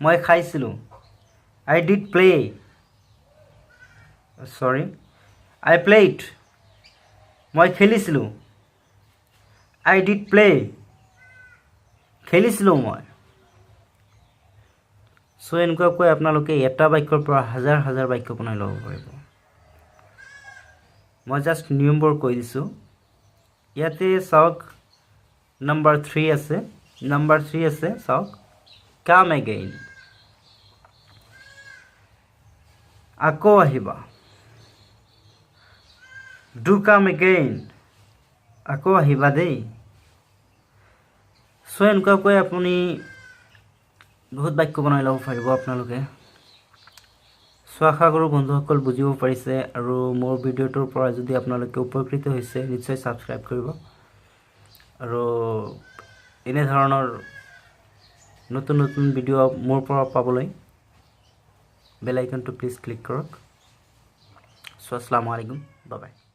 মই খাইছিলোঁ। I did play. Sorry. I played. মই খেলিছিলোঁ। I did play. খেলিছিলোঁ মই। সো এনেকুৱাকৈ আপোনালোকে এটা বাক্যৰ পৰা হাজাৰ হাজাৰ বাক্য বনাই ল'ব পাৰিব। মই জাষ্ট নিয়মবোৰ কৈ দিছোঁ। ইয়াতে চাওক নাম্বাৰ 3 আছে। নাম্বাৰ 3 আছে চাওক come again। আকৌ আহিবা। do come again। আকৌ আহিবা দেই। সো এনেকুৱাকৈ আপুনি বহুত বাক্য বনাই ল'ব পাৰিব আপোনালোকে। সো আশা কৰোঁ বন্ধুসকল বুজিব পাৰিছে আৰু মোৰ ভিডিঅ'টোৰ পৰা যদি আপোনালোকে উপকৃত হৈছে নিশ্চয় ছাবস্ক্ৰাইব কৰিব আৰু এনে ধৰণৰ নতুন নতুন ভিডিঅ' মোৰ পৰা পাবলৈ বেল আইকনটো প্লিজ ক্লিক কৰক। সো আসসালামু আলাইকুম, বাই বাই।